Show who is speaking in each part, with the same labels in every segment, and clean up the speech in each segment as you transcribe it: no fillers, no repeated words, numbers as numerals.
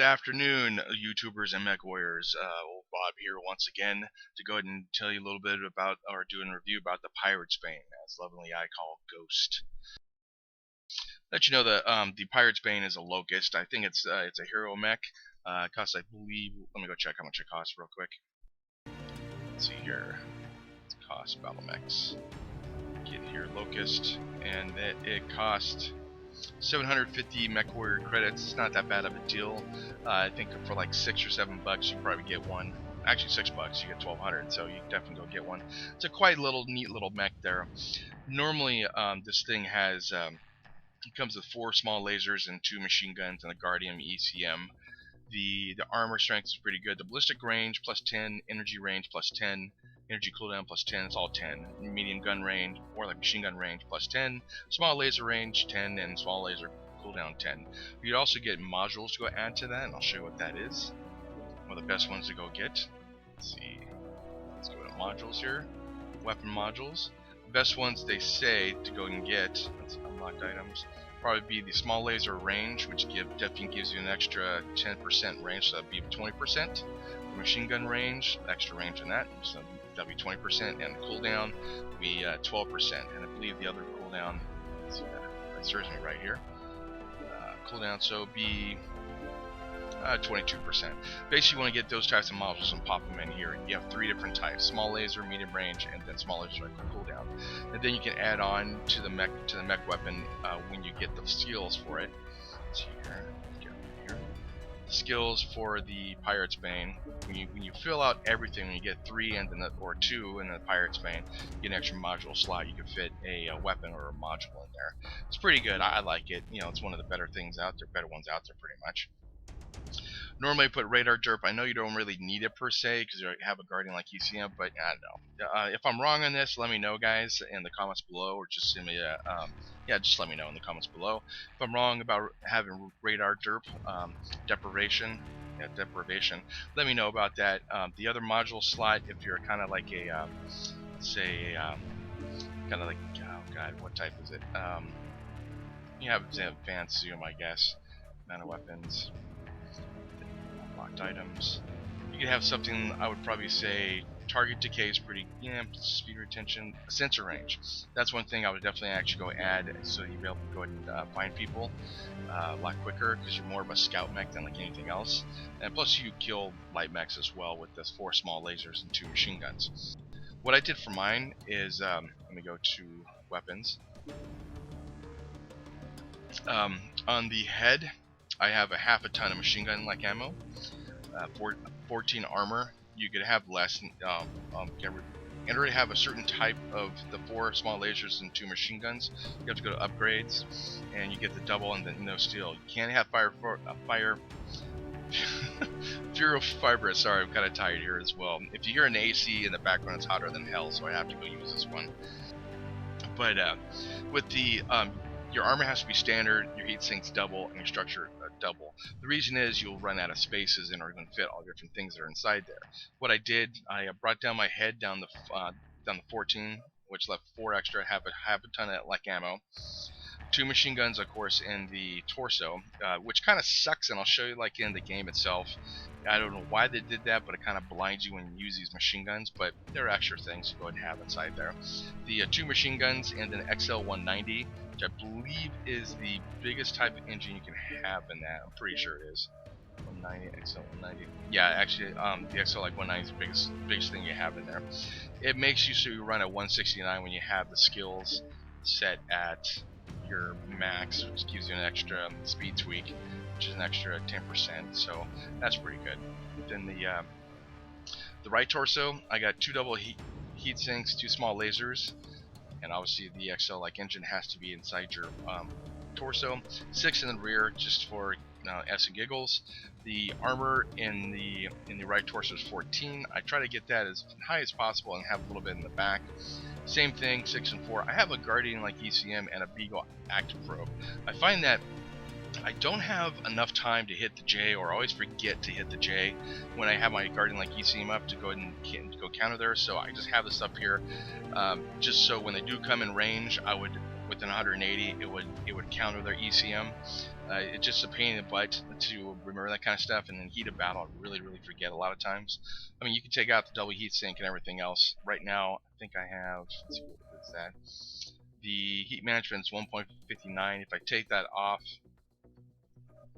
Speaker 1: Good afternoon, YouTubers and Mech Warriors. Old Bob here once again to go ahead and tell you a little bit about, or do a review about the Pirate's Bane, as lovingly I call Ghost. Let you know that the Pirate's Bane is a Locust. I think it's a hero mech. It costs, I believe. Let me go check how much it costs real quick. Let's see here. It costs Battle Mechs. Get here, Locust, and it costs 750 MechWarrior credits. It's not that bad of a deal. I think for like $6 or $7 you probably get one. Actually $6, you get 1,200, so you definitely go get one. It's a quite neat little mech there. Normally, this thing has it comes with 4 small lasers and 2 machine guns and a Guardian ECM. The armor strength is pretty good. The ballistic range plus 10, energy range plus 10, energy cooldown plus 10, it's all 10. Medium gun range, or like machine gun range plus 10, small laser range 10, and small laser cooldown 10. You'd also get modules to go add to that, and I'll show you what that is. One of the best ones to go get. Let's see. Let's go to modules here. Weapon modules. The best ones they say to go and get, let's unlock items, probably be the small laser range, which definitely gives you an extra 10% range, so that'd be 20%. The machine gun range, extra range in that, so that'd be 20%, and the cooldown would be 12%. And I believe the other cooldown, let's see, that serves me right here. Cooldown, so it'd be 22%. Basically, you want to get those types of modules and pop them in here. You have 3 different types: small laser, medium range, and then small laser cooldown. And then you can add on to the mech weapon when you get the skills for it. Let's see here. The skills for the Pirate's Bane. When you fill out everything, when you get 3 and then or 2 in the Pirate's Bane, you get an extra module slot. You can fit a weapon or a module in there. It's pretty good. I like it. You know, it's one of the better things out there, better ones out there, pretty much. Normally I put radar derp. I know you don't really need it per se because you have a Guardian like ECM, but I don't know. If I'm wrong on this, let me know, guys, in the comments below, or just send me a just let me know in the comments below. If I'm wrong about having radar derp, deprivation, let me know about that. The other module slot, if you're kind of like a say kind of like, oh god, what type is it? You have advanced zoom, I guess. Amount of weapons. Locked items. You could have something, I would probably say target decay is pretty, speed retention, sensor range. That's one thing I would definitely actually go add, so you'll be able to go ahead and find people a lot quicker, because you're more of a scout mech than like anything else. And plus you kill light mechs as well with the 4 small lasers and 2 machine guns. What I did for mine is, let me go to weapons. On the head, I have a half a ton of machine gun like ammo, 14 armor. You could have less. In order to have a certain type of the 4 small lasers and 2 machine guns, you have to go to upgrades, and you get the double and then no steel. You can't have Fibrous. Sorry, I'm kind of tired here as well. If you hear an AC in the background, it's hotter than hell, so I have to go use this one. But with the your armor has to be standard, your heat sink's double, and your structure double. The reason is you'll run out of spaces in order to fit all the different things that are inside there. What I did, I brought down my head down the 14, which left 4 extra, half a ton of like ammo. 2 machine guns, of course, in the torso, which kind of sucks, and I'll show you like in the game itself. I don't know why they did that, but it kind of blinds you when you use these machine guns, but there are extra things to go ahead and have inside there. The 2 machine guns and an XL190, which I believe is the biggest type of engine you can have in that. I'm pretty sure it is. 190, XL190. Yeah, actually, the XL like 190 is the biggest thing you have in there. It makes you so you run at 169 when you have the skills set at your max, which gives you an extra speed tweak, which is an extra 10%, so that's pretty good. Then the right torso, I got 2 double heat sinks, 2 small lasers, and obviously the XL like engine has to be inside your torso. 6 in the rear, just for s and giggles. The armor in the right torso is 14. I try to get that as high as possible and have a little bit in the back. Same thing, 6 and 4. I have a Guardian like ECM and a Beagle Active Probe. I find that I don't have enough time to hit the J, or I always forget to hit the J when I have my Guardian like ECM up to go ahead and go counter there. So I just have this up here, just so when they do come in range, I would, within 180, it would counter their ECM. It's just a pain in the butt to remember that kind of stuff, and then heat of battle, I really forget a lot of times. I mean, you can take out the double heat sink and everything else. Right now, I think I have, let's see, what is that? The heat management is 1.59. If I take that off,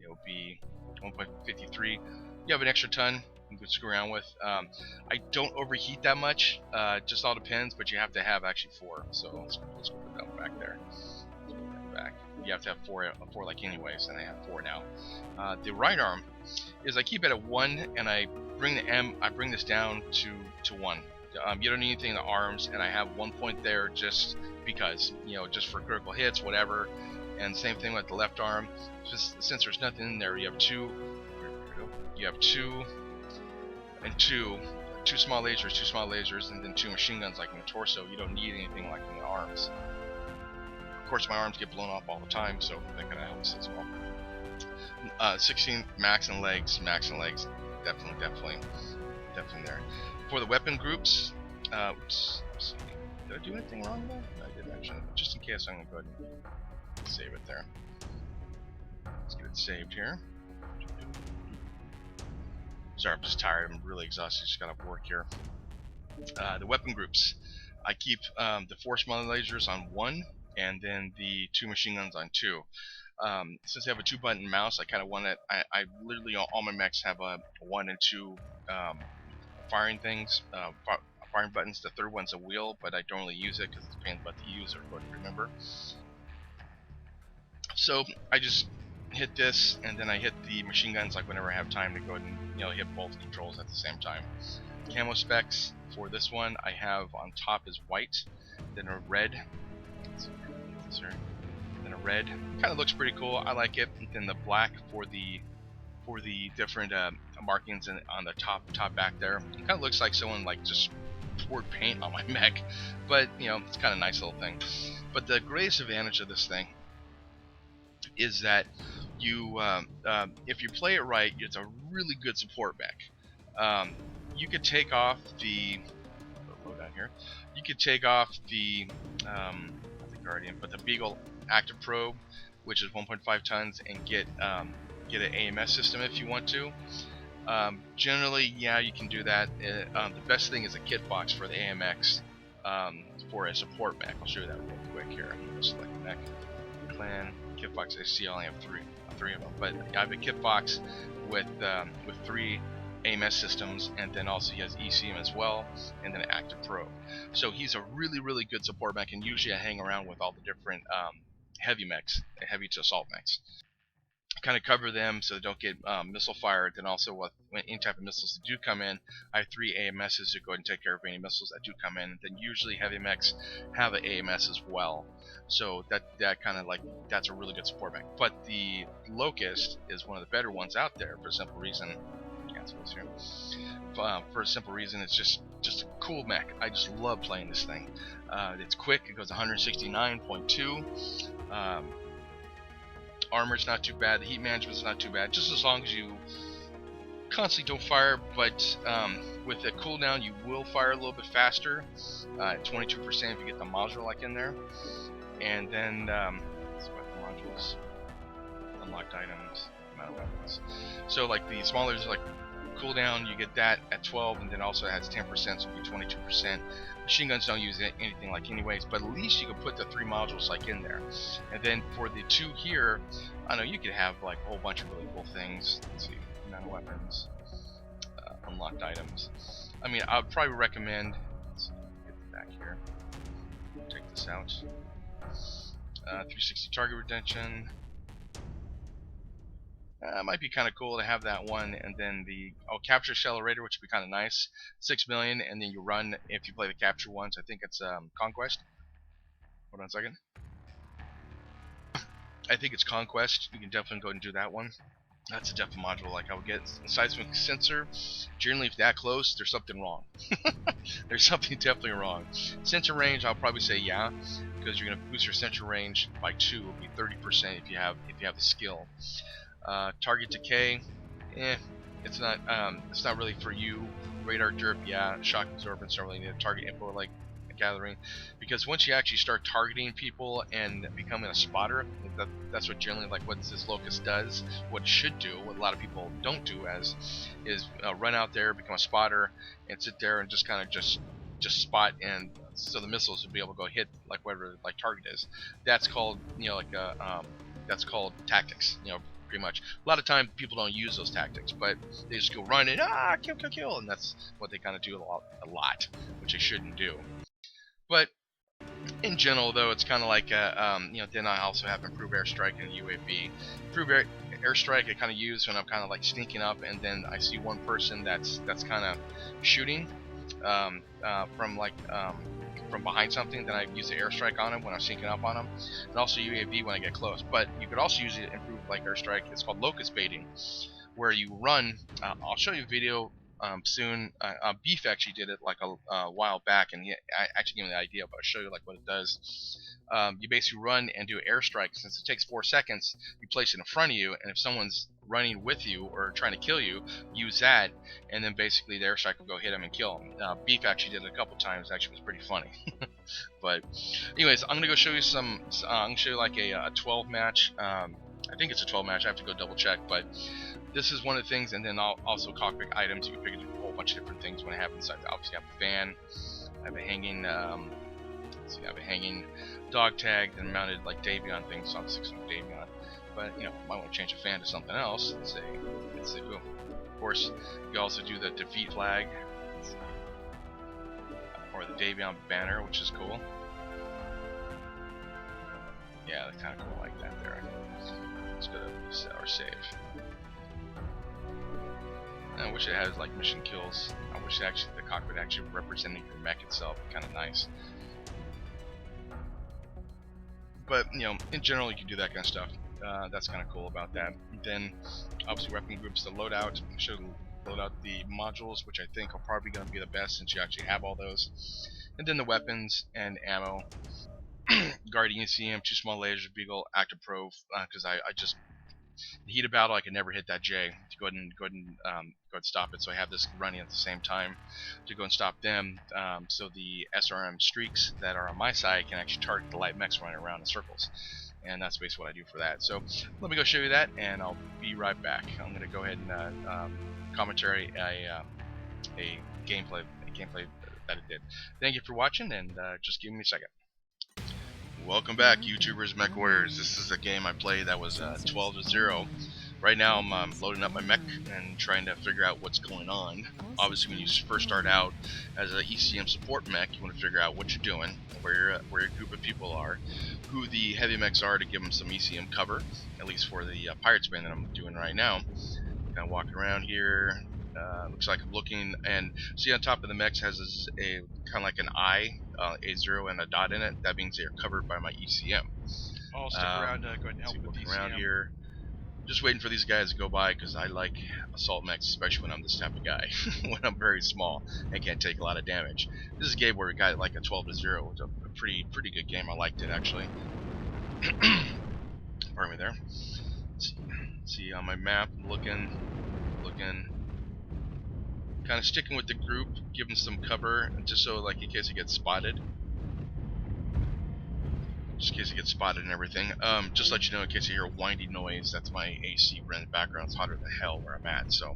Speaker 1: it'll be 1.53. You have an extra ton you can screw around with. I don't overheat that much. Just all depends, but you have to have actually 4. So let's go put that back there. Back. You have to have four like anyways, and I have 4 now. The right arm is I keep it at 1, and I bring this down to 1. You don't need anything in the arms, and I have 1 point there just because, just for critical hits, whatever. And same thing with the left arm. Just since there's nothing in there, you have 2. You have 2 and 2. 2 small lasers, and then 2 machine guns like in the torso. You don't need anything like in the arms. Of course, my arms get blown off all the time, so that kind of helps as well. 16 max and legs, definitely there. For the weapon groups, oops, did I do anything wrong there? No, I didn't actually. Just in case, I'm gonna go ahead and save it there. Let's get it saved here. Sorry, I'm just tired. I'm really exhausted. Just got off work here. The weapon groups, I keep the 4 smaller lasers on 1. And then the 2 machine guns on 2. Since I have a 2-button mouse, I kind of want it. I literally all my mechs have a 1 and 2 firing things, firing buttons. The third one's a wheel, but I don't really use it because it's a pain in the butt to use or remember. So I just hit this, and then I hit the machine guns like whenever I have time to go ahead and hit both controls at the same time. Camo specs for this one, I have on top is white, then a red. Then a red, kind of looks pretty cool. I like it. And then the black for the different markings on the top back there. It kind of looks like someone like just poured paint on my mech, but it's kind of a nice little thing. But the greatest advantage of this thing is that you, if you play it right, it's a really good support mech. You could take off the load down here. You could take off the Guardian, but the Beagle active probe, which is 1.5 tons, and get an AMS system if you want to. Generally, yeah, you can do that. The best thing is a kit box for the AMX for a support mech. I'll show you that real quick here. Select mech, clan, kit box. I see I only have three of them, but I have a kit box with 3 AMS systems, and then also he has ECM as well, and then an active probe. So he's a really good support mech, and usually I hang around with all the different heavy to assault mechs. Kind of cover them so they don't get missile fired. Then also when any type of missiles that do come in, I have 3 AMSs to go ahead and take care of any missiles that do come in. And then usually heavy mechs have an AMS as well. So that kind of that's a really good support mech. But the Locust is one of the better ones out there for a simple reason. Here. For a simple reason, it's just a cool mech. I just love playing this thing. It's quick. It goes 169.2. Armor's not too bad. The heat management's not too bad. Just as long as you constantly don't fire, but with the cooldown, you will fire a little bit faster. 22% if you get the module in there. And then weapon modules, unlocked items, amount of weapons. So the smaller is cooldown, you get that at 12, and then also it has 10%, so it'll be 22%. Machine guns don't use anything anyways, but at least you can put the 3 modules in there. And then for the 2 here, I know you could have a whole bunch of really cool things. Let's see, amount of weapons, unlocked items. I mean, I would probably recommend. Let's see, get the back here. Take this out. 360 target retention. Might be kind of cool to have that one, and then the capture accelerator, which would be kind of nice. 6 million, and then you run if you play the capture ones. I think it's Conquest. Hold on a second. I think it's Conquest. You can definitely go and do that one. That's a depth module I would get. Seismic sensor. Generally, if that close, there's something wrong. There's something definitely wrong. Sensor range, I'll probably say yeah, because you're gonna boost your sensor range by 2. It'll be 30% if you have the skill. Target decay, it's not really for you. Radar derp, yeah. Shock absorbance don't really need a target info gathering, because once you actually start targeting people and becoming a spotter, that's what generally like what this Locust does. What it should do, what a lot of people don't do, is run out there, become a spotter, and sit there and just kind of just spot, and so the missiles will be able to go hit like whatever like target is. That's called like that's called tactics. Pretty much. A lot of time people don't use those tactics, but they just go run and kill, and that's what they kind of do a lot, which they shouldn't do. But in general, though, it's kind of like then I also have improved airstrike and UAV. Improved airstrike I kind of use when I'm kind of like sneaking up, and then I see one person that's kind of shooting from behind something. Then I use the airstrike on him when I'm sneaking up on him, and also UAV when I get close. But you could also use it to improve like airstrike. It's called Locust baiting, where you run. I'll show you a video soon. Beef actually did it like a while back, and he actually gave me the idea, but I'll show you like what it does. You basically run and do airstrike. Since it takes 4 seconds, you place it in front of you, and if someone's running with you or trying to kill you, use that, and then basically the airstrike will go hit him and kill him. Beef actually did it a couple times. Actually, was pretty funny. But anyways, I'm gonna go show you some. I'm gonna show you like a 12 match. I think it's a 12 match. I have to go double check, but this is one of the things. And then also cockpit items. You can pick a whole bunch of different things when it happens. Obviously, I have a fan. I have a hanging. Let's see, I have a hanging dog tag and mounted like Davion things. So I'm 6 Davion. But might want to change a fan to something else. Let's say boom. Of course, you also do the defeat flag or the Davion banner, which is cool. Yeah, that's kind of cool like that there. Let's go to set or save. I wish it had like mission kills. I wish actually the cockpit actually representing your mech itself. Kind of nice. But in general, you can do that kind of stuff. That's kind of cool about that. And then obviously weapon groups, the loadout. I should load out the modules, which I think are probably going to be the best since you actually have all those. And then the weapons and ammo. Guardian ECM, 2 small lasers, Beagle, Active Probe, because I just the heat of battle I could never hit that J to go ahead and stop it. So I have this running at the same time to go and stop them. So the SRM streaks that are on my side can actually target the light mechs running around in circles. And that's basically what I do for that. So let me go show you that, and I'll be right back. I'm going to go ahead and commentary a gameplay that it did. Thank you for watching, and just give me a second. Welcome back, YouTubers, MechWarriors. This is a game I played that was 12-0. Right now I'm loading up my mech and trying to figure out what's going on. Obviously, when you first start out as an ECM support mech, you want to figure out what you're doing, where your group of people are, who the heavy mechs are to give them some ECM cover, at least for the Pirates Bane that I'm doing right now. Kind of walking around here. Looks like I'm looking, and see on top of the mechs has a kind of like an eye, a 0 and a dot in it. That means they are covered by my ECM.
Speaker 2: I'll stick around to go ahead and help with
Speaker 1: looking
Speaker 2: ECM.
Speaker 1: around here. Just waiting for these guys to go by because I like assault mechs, especially when I'm this type of guy. When I'm very small and can't take a lot of damage. This is a game where we got like a 12-0. It was a pretty good game. I liked it actually. Pardon me there. Let's see on my map. Looking. Kind of sticking with the group, giving some cover, just so like in case it gets spotted. Just in case it gets spotted and everything. Just let you know in case you hear a windy noise, that's my AC running in the background. It's hotter than hell where I'm at. So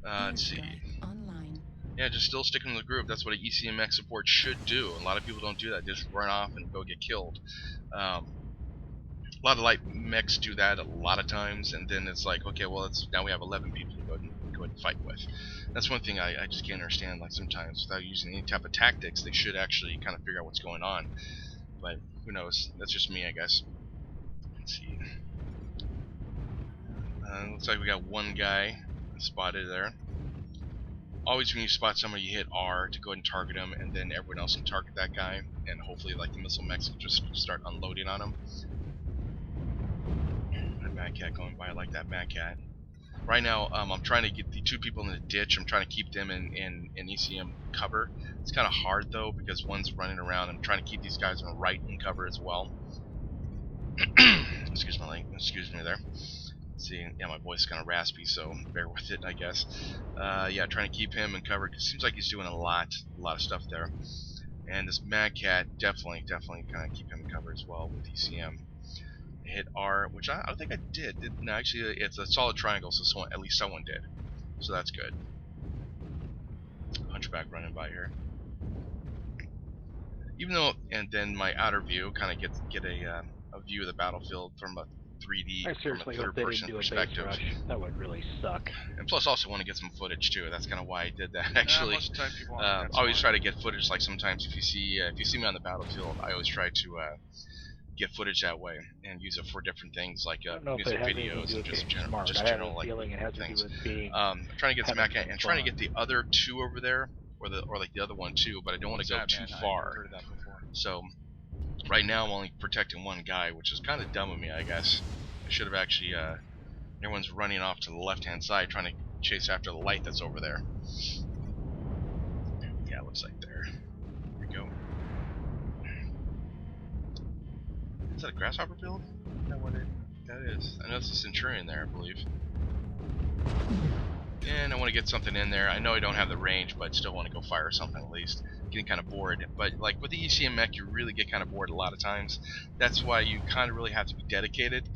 Speaker 1: let's see.
Speaker 3: Online.
Speaker 1: Yeah, just still sticking with the group. That's what an ECM mech support should do. A lot of people don't do that. They just run off and go get killed. A lot of light mechs do that a lot of times, and then it's like, okay, well, now we have 11 people to go ahead and fight with. That's one thing I just can't understand. Like sometimes without using any type of tactics, they should actually kind of figure out what's going on. But who knows? That's just me, I guess. Let's see. Looks like we got one guy spotted there. Always when you spot someone, you hit R to go ahead and target him, and then everyone else can target that guy, and hopefully like the missile mechs will just start unloading on him. That Mad Cat going by, I like that Mad Cat. Right now, I'm trying to get the 2 people in the ditch. I'm trying to keep them in ECM cover. It's kind of hard though because one's running around. I'm trying to keep these guys on the right in cover as well. Excuse me there. Let's see, yeah, my voice is kind of raspy, so bear with it, I guess. Yeah, trying to keep him in cover because it seems like he's doing a lot of stuff there. And this Mad Cat, definitely kind of keep him covered as well with ECM. Hit R, which I don't think I did. No, actually, it's a solid triangle, so at least someone did. So that's good. Hunchback running by here. Even though, and then my outer view kind of get a view of the battlefield from a 3D,
Speaker 3: I
Speaker 1: from a
Speaker 3: seriously hope they didn't
Speaker 1: third-person
Speaker 3: do a base
Speaker 1: perspective.
Speaker 3: rush. That would really suck.
Speaker 1: And plus, also want to get some footage too. That's kind of why I did that. Actually,
Speaker 2: most of the time people aren't
Speaker 1: I
Speaker 2: that
Speaker 1: always
Speaker 2: smart.
Speaker 1: try to get footage. Like sometimes, if you see me on the battlefield, I always try to get footage that way and use it for different things like
Speaker 3: I don't know if
Speaker 1: music
Speaker 3: it has anything to
Speaker 1: videos
Speaker 3: do
Speaker 1: and
Speaker 3: with
Speaker 1: just
Speaker 3: being smart. I have
Speaker 1: general
Speaker 3: a
Speaker 1: like
Speaker 3: feeling it has to do
Speaker 1: things.
Speaker 3: with being
Speaker 1: I'm trying to get some
Speaker 3: having
Speaker 1: Mech
Speaker 3: some
Speaker 1: and trying to
Speaker 3: fun.
Speaker 1: get the other two over there, or like the other one too, but I don't want to go
Speaker 2: What's that,
Speaker 1: too
Speaker 2: man? I
Speaker 1: far.
Speaker 2: never heard of that before.
Speaker 1: So right now I'm only protecting one guy, which is kind of dumb of me, I guess. I should have actually. Everyone's running off to the left-hand side, trying to chase after the light that's over there. Yeah, it looks like there. Here we go. Is that a grasshopper build? Is that what that is? I know it's a Centurion there, I believe. And I want to get something in there. I know I don't have the range, but still want to go fire something at least. Getting kind of bored. But like with the ECM mech, you really get kind of bored a lot of times. That's why you kind of really have to be dedicated.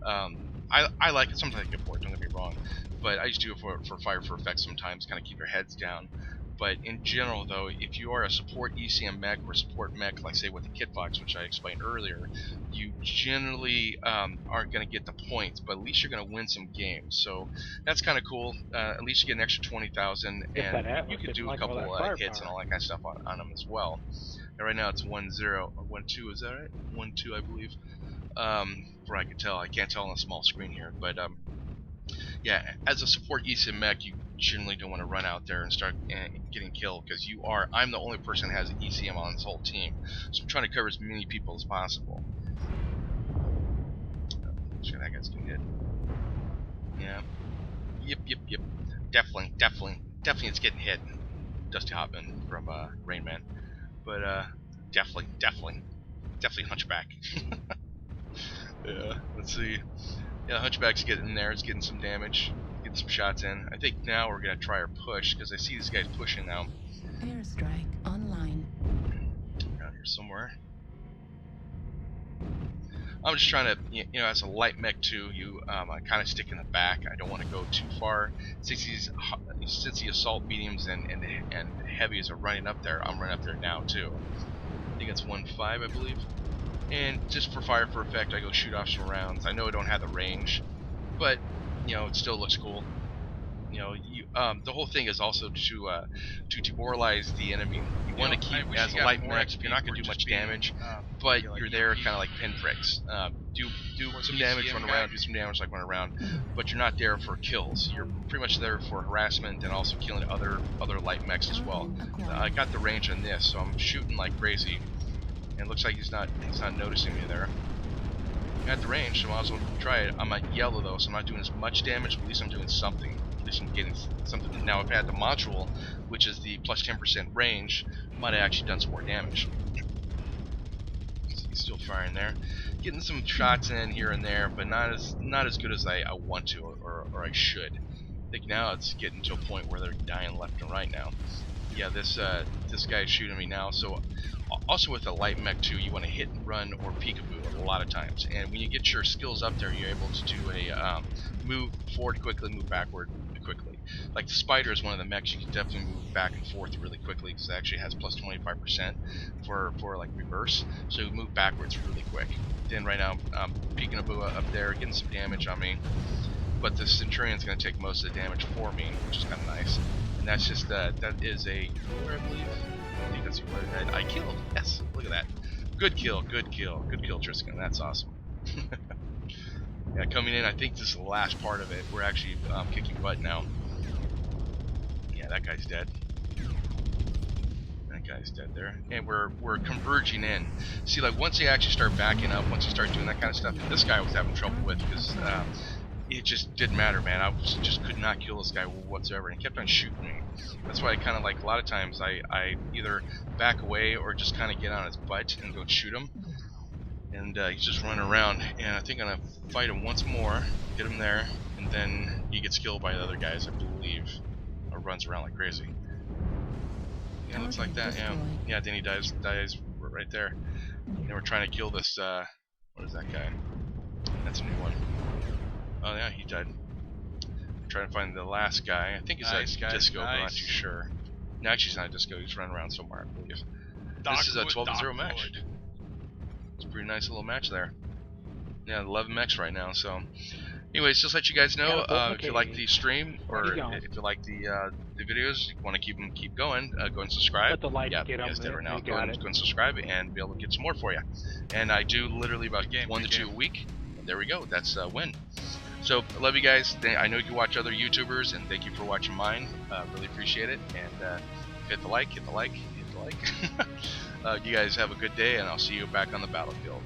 Speaker 1: I like it. Sometimes I get bored, don't get me wrong. But I just do it for fire for effect sometimes, kind of keep your heads down. But in general, though, if you are a support ECM mech or support mech, like say with the Kit Fox, which I explained earlier, you generally aren't going to get the points, but at least you're going to win some games. So that's kind of cool. At least you get an extra 20,000,
Speaker 3: If
Speaker 1: and
Speaker 3: that
Speaker 1: you
Speaker 3: Atlas
Speaker 1: could
Speaker 3: didn't
Speaker 1: do a
Speaker 3: like all
Speaker 1: couple
Speaker 3: that
Speaker 1: hits and
Speaker 3: firepower.
Speaker 1: all that kind of stuff on them as well. And right now it's 1-0 or 1-2. Is that right? 1-2, I believe. From what I could tell, I can't tell on a small screen here, but yeah, as a support ECM mech, you generally don't want to run out there and start getting killed because I'm the only person that has ECM on this whole team, so I'm trying to cover as many people as possible. Sure, that guy's getting hit. Yeah. Yep. Definitely it's getting hit. Dusty Hotman from Rain Man. But definitely Hunchback. Yeah, let's see. Yeah, Hunchback's getting there. It's getting some damage, getting some shots in. I think now we're gonna try our push because I see these guys pushing now.
Speaker 4: Airstrike online.
Speaker 1: Around here somewhere. I'm just trying to, as a light mech too, I kind of stick in the back. I don't want to go too far. Since the assault mediums and heavies are running up there, I'm running up there now too. I think it's 1-5, I believe. And just for fire for effect, I go shoot off some rounds. I know I don't have the range, but it still looks cool. The whole thing is also to demoralize the enemy. You want to keep as a light mech. You're not going to do much damage, but you're there kind of like pinpricks. Do some damage, run around. Do some damage, like run around, but you're not there for kills. You're pretty much there for harassment and also killing other light mechs as well. I got the range on this, so I'm shooting like crazy, and it looks like he's not noticing me there. At the range, so I might as well try it. I'm at yellow though, so I'm not doing as much damage, but at least I'm doing something. At least I'm getting something. Now, if I had the module, which is the plus 10% range, might have actually done some more damage. He's still firing there. Getting some shots in here and there, but not as good as I want to or I should. I think now it's getting to a point where they're dying left and right now. Yeah, this guy's shooting me now, so also with a light mech too, you want to hit and run or peekaboo a lot of times, and when you get your skills up there, you're able to do a move forward quickly, move backward quickly. Like the Spider is one of the mechs you can definitely move back and forth really quickly because it actually has plus 25% for like reverse, so you move backwards really quick. Then right now I'm peekaboo up there, getting some damage on me, but the Centurion's going to take most of the damage for me, which is kind of nice. And that's just that is a I believe. I think that's what I killed. Yes, look at that. Good kill, Tristan. That's awesome. Yeah, coming in, I think this is the last part of it. We're actually kicking butt now. Yeah, that guy's dead. That guy's dead there. And we're converging in. See, like once you actually start backing up, once you start doing that kind of stuff, this guy was having trouble with because it just didn't matter, man. I just could not kill this guy whatsoever, and he kept on shooting me. That's why I kind of like a lot of times I either back away or just kind of get on his butt and go shoot him. And he's just running around, and I think I'm gonna fight him once more, get him there, and then he gets killed by the other guys, I believe, or runs around like crazy. Yeah, it looks like that. Yeah. Yeah. Then he dies right there. And we're trying to kill this. What is that guy? That's a new one. Oh yeah, he died. I'm trying to find the last guy. I think he's
Speaker 2: Nice,
Speaker 1: a
Speaker 2: guys,
Speaker 1: disco, but I'm not
Speaker 2: nice.
Speaker 1: too sure. No, actually, he's not a disco. He's running around somewhere, I believe. This is a
Speaker 2: Darkwood,
Speaker 1: 12-0 match.
Speaker 2: Darkwood.
Speaker 1: It's a pretty nice little match there. Yeah, 11 mechs right now. So, anyways, just let you guys know if you like the stream or if you like the videos, you want to keep going, go and subscribe.
Speaker 3: Let the lights
Speaker 1: Yeah,
Speaker 3: get
Speaker 1: you
Speaker 3: them.
Speaker 1: guys did right now.
Speaker 3: You
Speaker 1: Go
Speaker 3: got
Speaker 1: and
Speaker 3: it.
Speaker 1: subscribe and be able to get some more for you. And I do literally about
Speaker 2: Good game,
Speaker 1: 1 to
Speaker 2: good
Speaker 1: 2
Speaker 2: game.
Speaker 1: a week. And there we go. That's a win. So, I love you guys. I know you can watch other YouTubers, and thank you for watching mine. Really appreciate it. And hit the like, hit the like, hit the like. You guys have a good day, and I'll see you back on the battlefield.